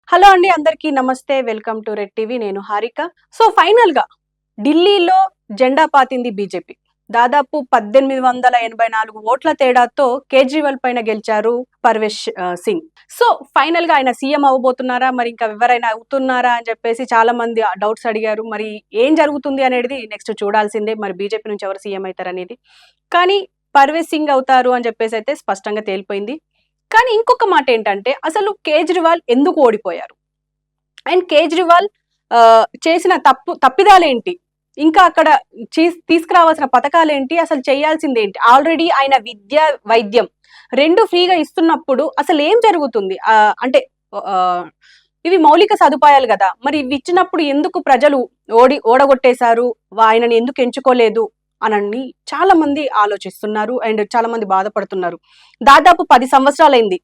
Hello అండి, అందరికీ నమస్తే. Welcome to red TV. నేను హారిక. సో ఫైనల్ గా ఢిల్లీలో జెండా పాతింది బీజేపీ. దాదాపు 1884 ఓట్ల తేడాతో కేజ్రీవాల్ పైన గెలిచారు పర్వేష్ సింగ్. సో ఫైనల్ గా ఆయన సీఎం అవ్వబోతున్నారా, మరి ఇంకా ఎవరైనా అవుతున్నారా అని చెప్పేసి చాలా మంది డౌట్స్ అడిగారు. మరి ఏం జరుగుతుంది అనేది నెక్స్ట్ చూడాల్సిందే. మరి బీజేపీ నుంచి ఎవరు సీఎం అవుతారు అనేది. కానీ పర్వేష్ సింగ్ అవుతారు అని చెప్పేసి అయితే స్పష్టంగా తేలిపోయింది. కానీ ఇంకొక మాట ఏంటంటే, అసలు కేజ్రీవాల్ ఎందుకు ఓడిపోయారు అండ్ కేజ్రీవాల్ చేసిన తప్పిదాలేంటి, ఇంకా అక్కడ తీసుకురావాల్సిన పథకాలేంటి, అసలు చేయాల్సింది ఏంటి? ఆల్రెడీ ఆయన విద్య వైద్యం రెండు ఫ్రీగా ఇస్తున్నప్పుడు అసలు ఏం జరుగుతుంది? అంటే ఆ, ఇవి మౌలిక సదుపాయాలు కదా, మరి ఇవి ఇచ్చినప్పుడు ఎందుకు ప్రజలు ఓడగొట్టేశారు, ఆయనని ఎందుకు ఎంచుకోలేదు అని చాలా మంది ఆలోచిస్తున్నారు అండ్ చాలా మంది బాధపడుతున్నారు. దాదాపు 10 సంవత్సరాలైంది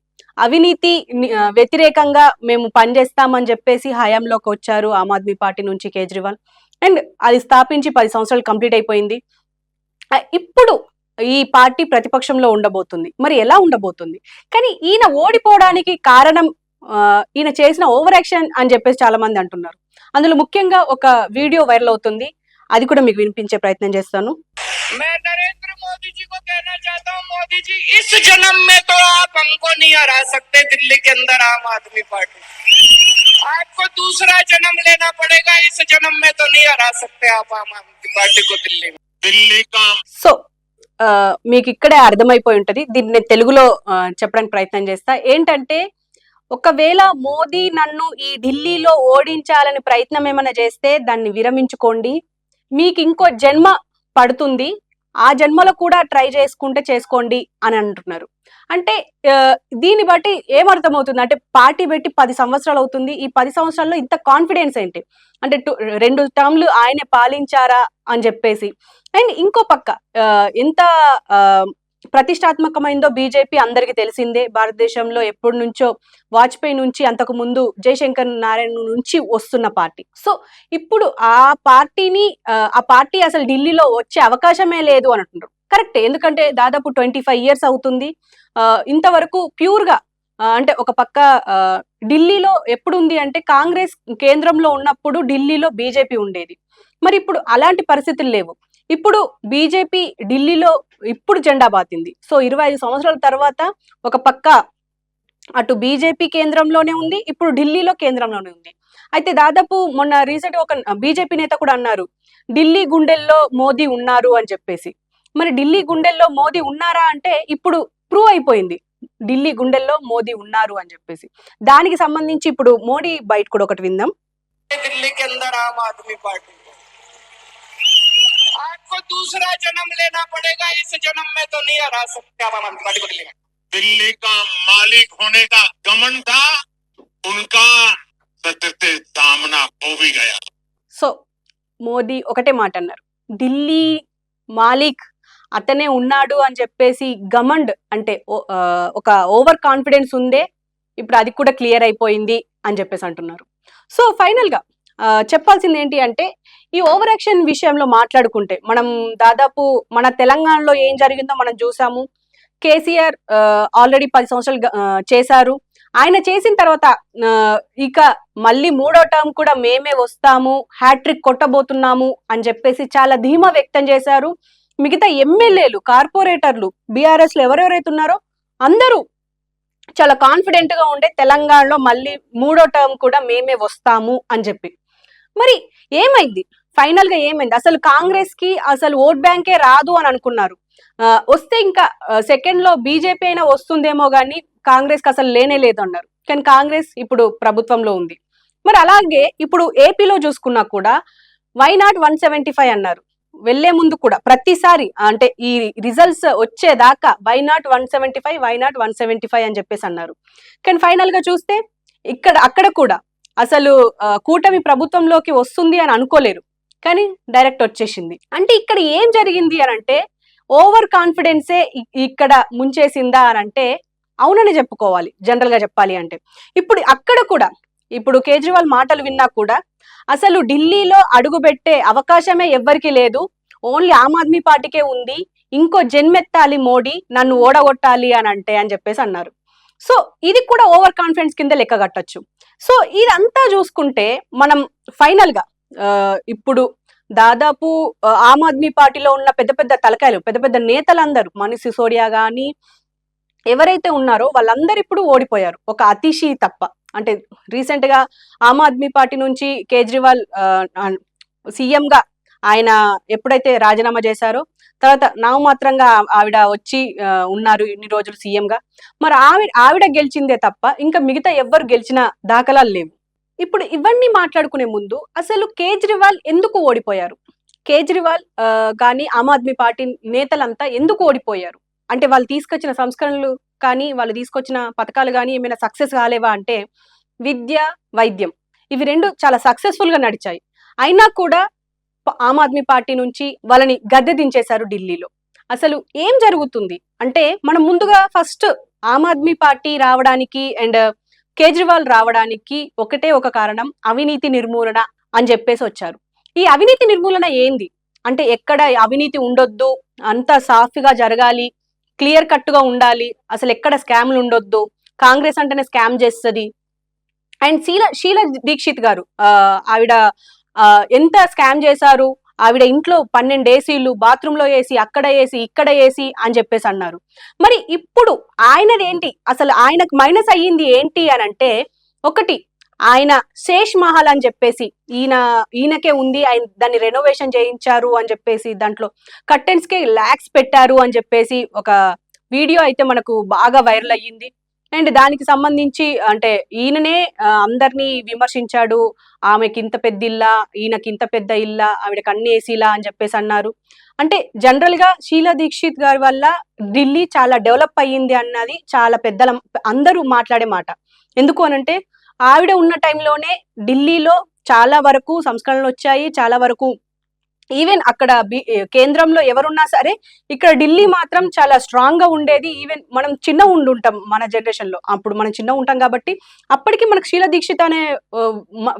అవినీతి వ్యతిరేకంగా మేము పనిచేస్తామని చెప్పేసి హయాంలోకి వచ్చారు ఆమ్ ఆద్మీ పార్టీ నుంచి కేజ్రీవాల్. అండ్ అది స్థాపించి 10 సంవత్సరాలు కంప్లీట్ అయిపోయింది. ఇప్పుడు ఈ పార్టీ ప్రతిపక్షంలో ఉండబోతుంది. మరి ఎలా ఉండబోతుంది? కానీ ఈయన ఓడిపోవడానికి కారణం ఈయన చేసిన ఓవర్ యాక్షన్ అని చెప్పేసి చాలా మంది అంటున్నారు. అందులో ముఖ్యంగా ఒక వీడియో వైరల్ అవుతుంది, అది కూడా మీకు వినిపించే ప్రయత్నం చేస్తాను. मैं नरेंद्र मोदी जी को कहना चाहता हूँ, मोदी जी इस जन्म में तो आप हमको नहीं हरा सकते दिल्ली के अंदर आम आदमी पार्टी। आपको दूसरा जन्म लेना पड़ेगा, इस जन्म में तो नहीं हरा सकते आप आम आदमी पार्टी को दिल्ली का। సో మీకు ఇక్కడే అర్థమైపోయి ఉంటది. దీన్ని నేను తెలుగులో చెప్పడానికి ప్రయత్నం చేస్తా. ఏంటంటే, ఒకవేళ మోదీ నన్ను ఈ ఢిల్లీలో ఓడించాలని ప్రయత్నం ఏమైనా చేస్తే దాన్ని విరమించుకోండి, మీకు ఇంకో జన్మ పడుతుంది, ఆ జన్మలో కూడా ట్రై చేసుకుంటే చేసుకోండి అని అంటున్నారు. అంటే దీన్ని బట్టి ఏమర్థమవుతుంది అంటే, పార్టీ పెట్టి 10 సంవత్సరాలు అవుతుంది. ఈ 10 సంవత్సరాల్లో ఇంత కాన్ఫిడెన్స్ ఏంటి అంటే, 2 టర్మ్లు ఆయనే పాలించారా అని చెప్పేసి. అండ్ ఇంకో పక్క ఎంత ప్రతిష్టాత్మకమైందో బీజేపీ అందరికి తెలిసిందే. భారతదేశంలో ఎప్పటి నుంచో వాజ్పేయి నుంచి, అంతకు ముందు జయశంకర్ నారాయణ నుంచి వస్తున్న పార్టీ. సో ఇప్పుడు ఆ పార్టీ అసలు ఢిల్లీలో వచ్చే అవకాశమే లేదు అని అంటున్నారు. కరెక్టే, ఎందుకంటే దాదాపు 25 ఇయర్స్ అవుతుంది. ఇంతవరకు ప్యూర్ గా అంటే ఒక పక్క ఢిల్లీలో ఎప్పుడు ఉంది అంటే, కాంగ్రెస్ కేంద్రంలో ఉన్నప్పుడు ఢిల్లీలో బీజేపీ ఉండేది. మరి ఇప్పుడు అలాంటి పరిస్థితులు లేవు. ఇప్పుడు బీజేపీ ఢిల్లీలో ఇప్పుడు జెండా బాతింది. సో 25 సంవత్సరాల తర్వాత ఒక పక్క అటు బీజేపీ కేంద్రంలోనే ఉంది, ఇప్పుడు ఢిల్లీలో కేంద్రంలోనే ఉంది. అయితే దాదాపు మొన్న రీసెంట్ ఒక బీజేపీ నేత కూడా అన్నారు, ఢిల్లీ గుండెల్లో మోదీ ఉన్నారు అని చెప్పేసి. మరి ఢిల్లీ గుండెల్లో మోదీ ఉన్నారా అంటే ఇప్పుడు ప్రూవ్ అయిపోయింది, ఢిల్లీ గుండెల్లో మోదీ ఉన్నారు అని చెప్పేసి. దానికి సంబంధించి ఇప్పుడు మోడీ బయట కూడా ఒకటి విందాం. ఢిల్లీ के अंदर आम आदमी पार्टी, आपको दूसरा जन्म लेना पड़ेगा, इस जन्म में तो नहीं हरा सकते आप आम आदमी पार्टी को दिल्ली का मालिक होने का घमंड था उनका, सत्य सामना हो भी गया. సో మోదీ ఒకటే మాట అన్నారు, ఢిల్లీ మాలిక్ అతనే ఉన్నాడు అని చెప్పేసి. గమండ్ అంటే ఒక ఓవర్ కాన్ఫిడెన్స్ ఉందే, ఇప్పుడు అది కూడా క్లియర్ అయిపోయింది అని చెప్పేసి అంటున్నారు. సో ఫైనల్ గా చెప్పాల్సింది ఏంటి అంటే, ఈ ఓవర్ యాక్షన్ విషయంలో మాట్లాడుకుంటే, మనం దాదాపు మన తెలంగాణలో ఏం జరిగిందో మనం చూసాము. కేసీఆర్ ఆల్రెడీ 10 సంవత్సరాలు చేశారు. ఆయన చేసిన తర్వాత ఇక మళ్ళీ 3వ టర్మ్ కూడా మేమే వస్తాము, హ్యాట్రిక్ కొట్టబోతున్నాము అని చెప్పేసి చాలా ధీమా వ్యక్తం చేశారు. మిగతా ఎమ్మెల్యేలు, కార్పొరేటర్లు, బీఆర్ఎస్ లో ఎవరెవరైతే ఉన్నారో అందరూ చాలా కాన్ఫిడెంట్ గా ఉండే, తెలంగాణలో మళ్ళీ 3వ టర్మ్ కూడా మేమే వస్తాము అని చెప్పి. మరి ఏమైంది ఫైనల్ గా? ఏమైంది అసలు? కాంగ్రెస్ కి అసలు ఓట్ బ్యాంకే రాదు అని అనుకున్నారు. వస్తే ఇంకా సెకండ్ లో బీజేపీ అయినా వస్తుందేమో గానీ కాంగ్రెస్ కి అసలు లేనే లేదు అన్నారు. కానీ కాంగ్రెస్ ఇప్పుడు ప్రభుత్వంలో ఉంది. మరి అలాగే ఇప్పుడు ఏపీలో చూసుకున్నా కూడా వైనాట్ 175 అన్నారు. వెళ్లే ముందు కూడా ప్రతిసారి అంటే ఈ రిజల్ట్స్ వచ్చేదాకా వైనాట్ 175, వైనాట్ 175 అని చెప్పేసి అన్నారు. కానీ ఫైనల్ గా చూస్తే అక్కడ కూడా అసలు కూటమి ప్రభుత్వంలోకి వస్తుంది అని అనుకోలేరు, కానీ డైరెక్ట్ వచ్చేసింది. అంటే ఇక్కడ ఏం జరిగింది అని అంటే, ఓవర్ కాన్ఫిడెన్సే ఇక్కడ ముంచేసిందా అని అంటే అవునని చెప్పుకోవాలి, జనరల్ గా చెప్పాలి అంటే. ఇప్పుడు అక్కడ కూడా ఇప్పుడు కేజ్రీవాల్ మాటలు విన్నా కూడా అసలు ఢిల్లీలో అడుగుపెట్టే అవకాశమే ఎవ్వరికి లేదు, ఓన్లీ ఆమ్ ఆద్మీ పార్టీకే ఉంది, ఇంకో జన్మెత్తాలి మోడీ నన్ను ఓడగొట్టాలి అని చెప్పేసి అన్నారు. సో ఇది కూడా ఓవర్ కాన్ఫిడెన్స్ కింద లెక్క కట్టొచ్చు. సో ఇదంతా చూసుకుంటే మనం ఫైనల్ గా ఇప్పుడు దాదాపు ఆమ్ ఆద్మీ పార్టీలో ఉన్న పెద్ద పెద్ద తలకాయలు, పెద్ద పెద్ద నేతలందరూ, మనీష్ సిసోడియా గానీ ఎవరైతే ఉన్నారో వాళ్ళందరూ ఇప్పుడు ఓడిపోయారు, ఒక అతిషి తప్ప. అంటే రీసెంట్ గా ఆమ్ ఆద్మీ పార్టీ నుంచి కేజ్రీవాల్ సీఎం గా ఆయన ఎప్పుడైతే రాజీనామా చేశారో తర్వాత నామమాత్రంగా ఆవిడ వచ్చి ఉన్నారు ఇన్ని రోజులు సీఎం గా. మరి ఆవిడ గెలిచిందే తప్ప ఇంకా మిగతా ఎవ్వరు గెలిచిన దాఖలాలు లేవు. ఇప్పుడు ఇవన్నీ మాట్లాడుకునే ముందు అసలు కేజ్రీవాల్ ఎందుకు ఓడిపోయారు, కేజ్రీవాల్ కానీ ఆమ్ ఆద్మీ పార్టీ నేతలంతా ఎందుకు ఓడిపోయారు అంటే వాళ్ళు తీసుకొచ్చిన సంస్కరణలు కానీ వాళ్ళు తీసుకొచ్చిన పథకాలు కానీ ఏమైనా సక్సెస్ కాలేవా అంటే విద్య, వైద్యం ఇవి రెండు చాలా సక్సెస్ఫుల్ గా నడిచాయి. అయినా కూడా ఆమ్ ఆద్మీ పార్టీ నుంచి వాళ్ళని గద్దె దించేశారు ఢిల్లీలో. అసలు ఏం జరుగుతుంది అంటే మనం ముందుగా ఫస్ట్ ఆమ్ ఆద్మీ పార్టీ రావడానికి అండ్ కేజ్రీవాల్ రావడానికి ఒకటే ఒక కారణం, అవినీతి నిర్మూలన అని చెప్పేసి వచ్చారు. ఈ అవినీతి నిర్మూలన ఏంది అంటే ఎక్కడ అవినీతి ఉండొద్దు, అంతా సాఫీగా జరగాలి, క్లియర్ కట్ గా ఉండాలి, అసలు ఎక్కడ స్కామ్లు ఉండొద్దు, కాంగ్రెస్ అంటేనే స్కామ్ చేస్తుంది. అండ్ షీలా దీక్షిత్ గారు ఆవిడ ఎంత స్కామ్ చేశారు, ఆవిడ ఇంట్లో 12 ఏసీలు, బాత్రూమ్ లో ఏసీ, అక్కడ ఏసీ, ఇక్కడ ఏసీ అని చెప్పేసి అన్నారు. మరి ఇప్పుడు ఆయనది ఏంటి, అసలు ఆయనకు మైనస్ అయ్యింది ఏంటి అని అంటే ఒకటి ఆయన శేష్ మహల్ అని చెప్పేసి ఈయనకే ఉంది, ఆయన దాన్ని రెనోవేషన్ చేయించారు అని చెప్పేసి దాంట్లో కర్టెన్స్ కి లాక్స్ పెట్టారు అని చెప్పేసి ఒక వీడియో అయితే మనకు బాగా వైరల్ అయ్యింది. అండ్ దానికి సంబంధించి అంటే ఈయననే అందరినీ విమర్శించాడు, ఆమెకి ఇంత పెద్ద ఇల్లా, ఈయనకి ఇంత పెద్ద ఇల్లా, ఆవిడకి అన్ని ఏసీలా అని చెప్పేసి అన్నారు. అంటే జనరల్ గా షీలా దీక్షిత్ గారి వల్ల ఢిల్లీ చాలా డెవలప్ అయ్యింది అన్నది చాలా పెద్దల అందరూ మాట్లాడే మాట. ఎందుకు అనంటే ఆవిడ ఉన్న టైంలోనే ఢిల్లీలో చాలా వరకు సంస్కరణలు వచ్చాయి, చాలా వరకు ఈవెన్ అక్కడ కేంద్రంలో ఎవరున్నా సరే ఇక్కడ ఢిల్లీ మాత్రం చాలా స్ట్రాంగ్ గా ఉండేది. ఈవెన్ మనం చిన్న ఉండుంటాం మన జనరేషన్ లో, అప్పుడు మనం చిన్న ఉంటాం కాబట్టి అప్పటికి మనకు షీలా దీక్షిత్ అనే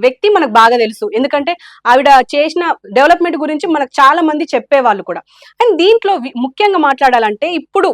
వ్యక్తి మనకు బాగా తెలుసు, ఎందుకంటే ఆవిడ చేసిన డెవలప్మెంట్ గురించి మనకు చాలా మంది చెప్పేవాళ్ళు కూడా. అండ్ దీంట్లో ముఖ్యంగా మాట్లాడాలంటే ఇప్పుడు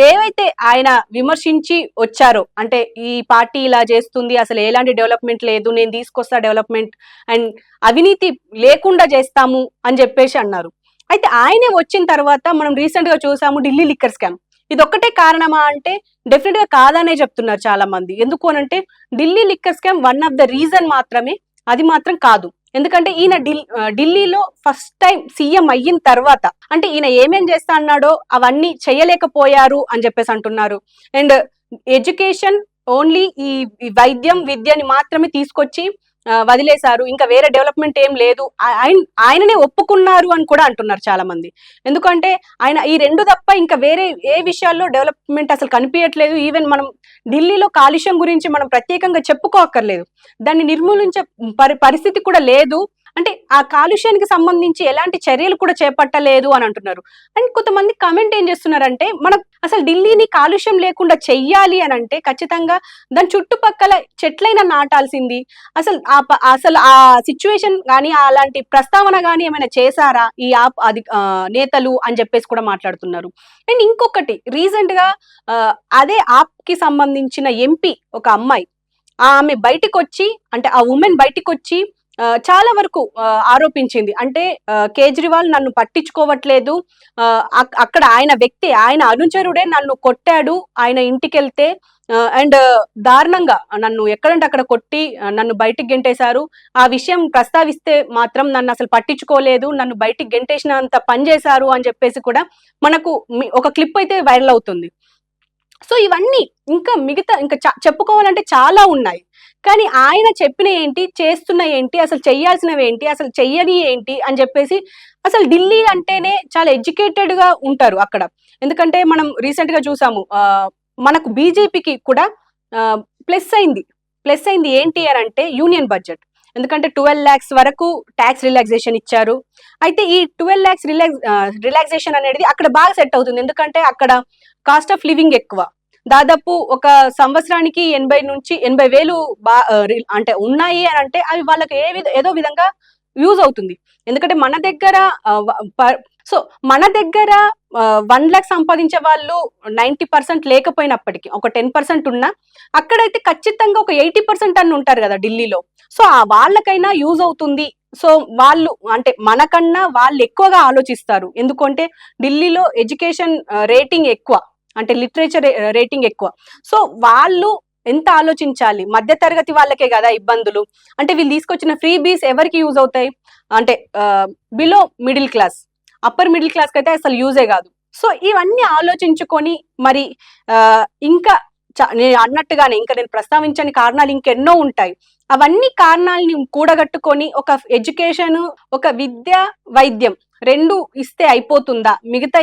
ఏవైతే ఆయన విమర్శించి వచ్చారో అంటే ఈ పార్టీ ఇలా చేస్తుంది, అసలు ఎలాంటి డెవలప్మెంట్ లేదు, నేను తీసుకొస్తా డెవలప్మెంట్ అండ్ అవినీతి లేకుండా చేస్తాము అని చెప్పేసి అన్నారు. అయితే ఆయనే వచ్చిన తర్వాత మనం రీసెంట్ గా చూసాము ఢిల్లీ లిక్కర్ స్కామ్. ఇది ఒక్కటే కారణమా అంటే డెఫినెట్ గా కాదనే చెప్తున్నారు చాలా మంది. ఎందుకు అనంటే Delhi liquor scam one of the reason మాత్రమే, అది మాత్రం కాదు. ఎందుకంటే ఈయన ఢిల్లీలో ఫస్ట్ టైం సీఎం అయిన తర్వాత అంటే ఈయన ఏమేం చేస్తా అన్నాడో అవన్నీ చేయలేకపోయారు అని చెప్పేసి అంటున్నారు. అండ్ ఎడ్యుకేషన్ ఓన్లీ ఈ వైద్యం, విద్యని మాత్రమే తీసుకొచ్చి వదిలేశారు, ఇంకా వేరే డెవలప్మెంట్ ఏం లేదు, ఆయననే ఒప్పుకున్నారు అని కూడా అంటున్నారు చాలా మంది. ఎందుకంటే ఆయన ఈ రెండు తప్ప ఇంకా వేరే ఏ విషయాల్లో డెవలప్మెంట్ అసలు కనిపించట్లేదు. ఈవెన్ మనం ఢిల్లీలో కాలుష్యం గురించి మనం ప్రత్యేకంగా చెప్పుకోక్కర్లేదు, దాన్ని నిర్మూలించే పరిస్థితి కూడా లేదు. అంటే ఆ కాలుష్యానికి సంబంధించి ఎలాంటి చర్యలు కూడా చేపట్టలేదు అని అంటున్నారు. అండ్ కొంతమంది కమెంట్ ఏం చేస్తున్నారంటే మనకు అసలు ఢిల్లీని కాలుష్యం లేకుండా చెయ్యాలి అని అంటే ఖచ్చితంగా దాని చుట్టుపక్కల చెట్లైనా నాటాల్సింది. అసలు ఆ సిచ్యువేషన్ కానీ అలాంటి ప్రస్తావన కానీ ఏమైనా చేశారా ఈ నేతలు అని చెప్పేసి కూడా మాట్లాడుతున్నారు. అండ్ ఇంకొకటి రీసెంట్ గా అదే ఆప్ కి సంబంధించిన ఎంపీ ఒక అమ్మాయి, ఆమె బయటికి వచ్చి అంటే ఆ ఉమెన్ బయటికి వచ్చి చాలా వరకు ఆరోపించింది. అంటే కేజ్రీవాల్ నన్ను పట్టించుకోవట్లేదు, అక్కడ ఆయన వ్యక్తి, ఆయన అనుచరుడే నన్ను కొట్టాడు ఆయన ఇంటికి వెళ్తే, అండ్ దారుణంగా నన్ను ఎక్కడంటే అక్కడ కొట్టి నన్ను బయటికి గెంటేశారు. ఆ విషయం ప్రస్తావిస్తే మాత్రం నన్ను అసలు పట్టించుకోలేదు, నన్ను బయటికి గెంటేసినంత పని చేశారు అని చెప్పేసి కూడా మనకు ఒక క్లిప్ అయితే వైరల్ అవుతుంది. సో ఇవన్నీ ఇంకా చెప్పుకోవాలంటే చాలా ఉన్నాయి. కానీ ఆయన చెప్పిన ఏంటి, చేస్తున్న ఏంటి, అసలు చెయ్యాల్సినవి ఏంటి, అసలు చెయ్యని ఏంటి అని చెప్పేసి అసలు ఢిల్లీ అంటేనే చాలా ఎడ్యుకేటెడ్ గా ఉంటారు అక్కడ. ఎందుకంటే మనం రీసెంట్ గా చూసాము మనకు బీజేపీకి కూడా ప్లస్ అయింది ఏంటి అని అంటే యూనియన్ బడ్జెట్. ఎందుకంటే 12 lakhs వరకు ట్యాక్స్ రిలాక్సేషన్ ఇచ్చారు. అయితే ఈ 12 lakhs రిలాక్సేషన్ అనేది అక్కడ బాగా సెట్ అవుతుంది, ఎందుకంటే అక్కడ కాస్ట్ ఆఫ్ లివింగ్ ఎక్కువ. దాదాపు ఒక సంవత్సరానికి 80 నుంచి 80,000 అంటే ఉన్నాయి అని అంటే అవి వాళ్ళకి ఏదో విధంగా యూజ్ అవుతుంది. ఎందుకంటే మన దగ్గర 1 లక్ష సంపాదించే వాళ్ళు 90% లేకపోయినప్పటికీ ఒక 10% ఉన్నా అక్కడైతే ఖచ్చితంగా ఒక 80% అన్న ఉంటారు కదా ఢిల్లీలో. సో వాళ్ళకైనా యూజ్ అవుతుంది. సో వాళ్ళు అంటే మనకన్నా వాళ్ళు ఎక్కువగా ఆలోచిస్తారు. ఎందుకంటే ఢిల్లీలో ఎడ్యుకేషన్ రేటింగ్ ఎక్కువ, అంటే లిటరేచర్ రేటింగ్ ఎక్కువ. సో వాళ్ళు ఎంత ఆలోచించాలి, మధ్య తరగతి వాళ్ళకే కదా ఇబ్బందులు. అంటే వీళ్ళు తీసుకొచ్చిన ఫ్రీ బీస్ ఎవరికి యూజ్ అవుతాయి అంటే below middle class, upper middle class కి అయితే అసలు యూజే కాదు. సో ఇవన్నీ ఆలోచించుకొని మరి ఇంకా నేను అన్నట్టుగానే ఇంకా నేను ప్రస్తావించని కారణాలు ఇంకెన్నో ఉంటాయి. అవన్నీ కారణాలని కూడగట్టుకొని ఒక ఎడ్యుకేషన్, ఒక విద్య, వైద్యం 2 ఇస్తే అయిపోతుందా, మిగతా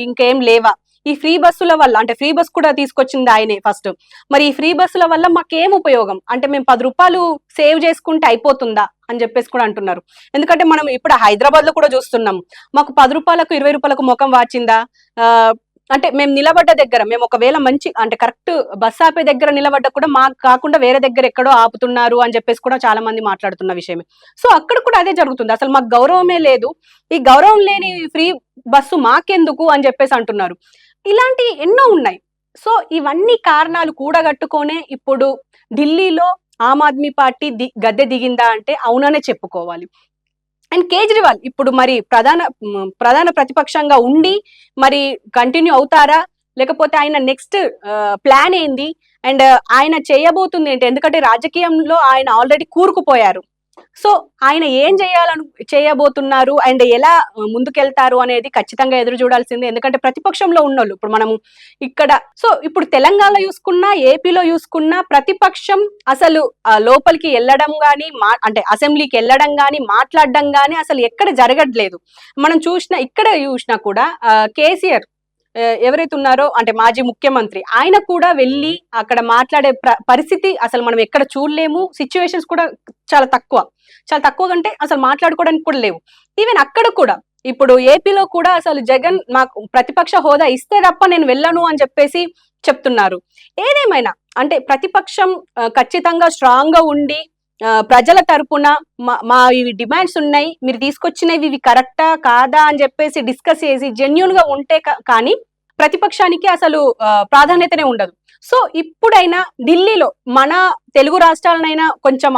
ఇంకేం లేవా? ఈ ఫ్రీ బస్సుల వల్ల, అంటే ఫ్రీ బస్ కూడా తీసుకొచ్చింది ఆయనే ఫస్ట్. మరి ఈ ఫ్రీ బస్సుల వల్ల మాకేం ఉపయోగం, అంటే మేము 10 రూపాయలు సేవ్ చేసుకుంటే అయిపోతుందా అని చెప్పేసి కూడా అంటున్నారు. ఎందుకంటే మనం ఇప్పుడు హైదరాబాద్ లో కూడా చూస్తున్నాం, మాకు 10 రూపాయలకు 20 రూపాయలకు ముఖం వాచిందా. అంటే మేము నిలబడ్డ దగ్గర, మేము ఒకవేళ మంచి అంటే కరెక్ట్ బస్ ఆపే దగ్గర నిలబడ్డ కూడా మాకు కాకుండా వేరే దగ్గర ఎక్కడో ఆపుతున్నారు అని చెప్పేసి కూడా చాలా మంది మాట్లాడుతున్న విషయమే. సో అక్కడ కూడా అదే జరుగుతుంది, అసలు మాకు గౌరవమే లేదు, ఈ గౌరవం లేని ఫ్రీ బస్సు మాకెందుకు అని చెప్పేసి అంటున్నారు. ఇలాంటి ఎన్నో ఉన్నాయి. సో ఇవన్నీ కారణాలు కూడగట్టుకొనే ఇప్పుడు ఢిల్లీలో ఆమ్ ఆద్మీ పార్టీ గద్దె దిగిందా అంటే అవుననే చెప్పుకోవాలి. అండ్ కేజ్రీవాల్ ఇప్పుడు మరి ప్రధాన ప్రతిపక్షంగా ఉండి మరి కంటిన్యూ అవుతారా, లేకపోతే ఆయన నెక్స్ట్ ప్లాన్ ఏంది, అండ్ ఆయన చేయబోతుంది ఏంటి? ఎందుకంటే రాజకీయంలో ఆయన ఆల్రెడీ కూరుకుపోయారు. సో ఆయన ఏం చేయబోతున్నారు అండ్ ఎలా ముందుకెళ్తారు అనేది ఖచ్చితంగా ఎదురు చూడాల్సిందే. ఎందుకంటే ప్రతిపక్షంలో ఉన్నోళ్ళు ఇప్పుడు మనము ఇక్కడ, సో ఇప్పుడు తెలంగాణలో చూసుకున్నా, ఏపీలో చూసుకున్నా ప్రతిపక్షం అసలు లోపలికి వెళ్ళడం కానీ, అంటే అసెంబ్లీకి వెళ్ళడం కానీ, మాట్లాడడం కానీ అసలు ఎక్కడ జరగట్లేదు. మనం ఇక్కడ చూసినా కూడా కేసీఆర్ ఎవరైతే ఉన్నారో అంటే మాజీ ముఖ్యమంత్రి, ఆయన కూడా వెళ్ళి అక్కడ మాట్లాడే పరిస్థితి అసలు మనం ఎక్కడ చూడలేము. సిచ్యువేషన్స్ కూడా చాలా తక్కువ అంటే అసలు మాట్లాడుకోవడానికి కూడా లేవు. ఈవెన్ అక్కడ కూడా ఇప్పుడు ఏపీలో కూడా అసలు జగన్ మాకు ప్రతిపక్ష హోదా ఇస్తే తప్ప నేను వెళ్ళను అని చెప్పేసి చెప్తున్నారు. ఏదేమైనా అంటే ప్రతిపక్షం ఖచ్చితంగా స్ట్రాంగ్ గా ఉండి ప్రజల తరపున మా ఇవి డిమాండ్స్ ఉన్నాయి, మీరు తీసుకొచ్చినవి ఇవి కరెక్టా కాదా అని చెప్పేసి డిస్కస్ చేసి జెన్యూన్ గా ఉంటే కానీ ప్రతిపక్షానికి అసలు ప్రాధాన్యతనే ఉండదు. సో ఇప్పుడైనా ఢిల్లీలో మన తెలుగు రాష్ట్రాలనైనా కొంచెం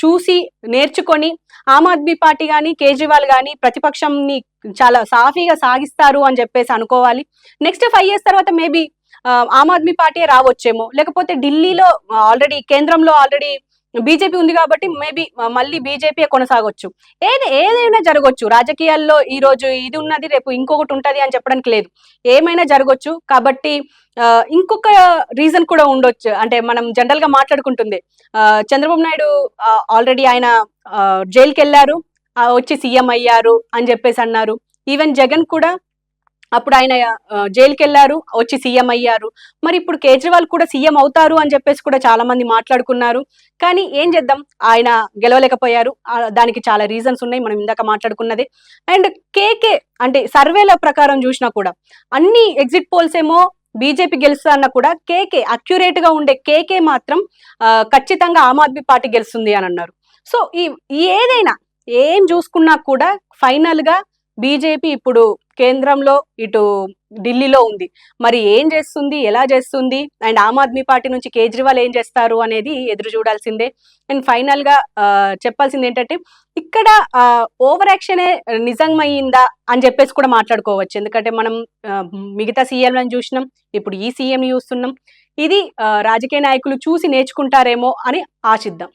చూసి నేర్చుకొని ఆమ్ ఆద్మీ పార్టీ కానీ, కేజ్రీవాల్ కానీ ప్రతిపక్షంని చాలా సాఫీగా సాగిస్తారు అని చెప్పేసి అనుకోవాలి. నెక్స్ట్ 5 years తర్వాత మేబీ ఆమ్ ఆద్మీ పార్టీ రావచ్చేమో, లేకపోతే ఢిల్లీలో ఆల్రెడీ కేంద్రంలో ఆల్రెడీ బీజేపీ ఉంది కాబట్టి మేబీ మళ్ళీ బీజేపీ కొనసాగొచ్చు. ఏదైనా జరగవచ్చు రాజకీయాల్లో. ఈ రోజు ఇది ఉన్నది, రేపు ఇంకొకటి ఉంటది అని చెప్పడానికి లేదు, ఏమైనా జరగవచ్చు. కాబట్టి ఇంకొక రీజన్ కూడా ఉండొచ్చు. అంటే మనం జనరల్ గా మాట్లాడుకుంటుంది, చంద్రబాబు నాయుడు ఆల్రెడీ ఆయన జైలుకి వెళ్ళారు, వచ్చి సీఎం అయ్యారు అని చెప్పేసి అన్నారు. ఈవెన్ జగన్ కూడా అప్పుడు ఆయన జైలుకి వెళ్ళారు, వచ్చి సీఎం అయ్యారు. మరి ఇప్పుడు కేజ్రీవాల్ కూడా సీఎం అవుతారు అని చెప్పేసి కూడా చాలా మంది మాట్లాడుకున్నారు. కానీ ఏం చేద్దాం, ఆయన గెలవలేకపోయారు. దానికి చాలా రీజన్స్ ఉన్నాయి, మనం ఇందాక మాట్లాడుకున్నది. అండ్ కేకే అంటే సర్వేల ప్రకారం చూసినా కూడా అన్ని ఎగ్జిట్ పోల్స్ ఏమో బీజేపీ గెలుస్తుందన్నా కూడా కేకే అక్యురేట్ గా ఉండే కేకే మాత్రం ఖచ్చితంగా ఆమ్ ఆద్మీ పార్టీ గెలుస్తుంది అని అన్నారు. సో ఏదైనా ఏం చూసుకున్నా కూడా ఫైనల్ గా బీజేపీ ఇప్పుడు కేంద్రంలో ఇటు ఢిల్లీలో ఉంది. మరి ఏం చేస్తుంది, ఎలా చేస్తుంది, అండ్ ఆమ్ ఆద్మీ పార్టీ నుంచి కేజ్రీవాల్ ఏం చేస్తారు అనేది ఎదురు చూడాల్సిందే. అండ్ ఫైనల్ గా చెప్పాల్సింది ఏంటంటే ఇక్కడ ఓవర్ యాక్షనే నిజమయ్యిందా అని చెప్పేసి కూడా మాట్లాడుకోవచ్చు. ఎందుకంటే మనం మిగతా సీఎంలను చూసినాం, ఇప్పుడు ఈ సీఎం చూస్తున్నాం. ఇది రాజకీయ నాయకులు చూసి నేర్చుకుంటారేమో అని ఆశిద్దాం.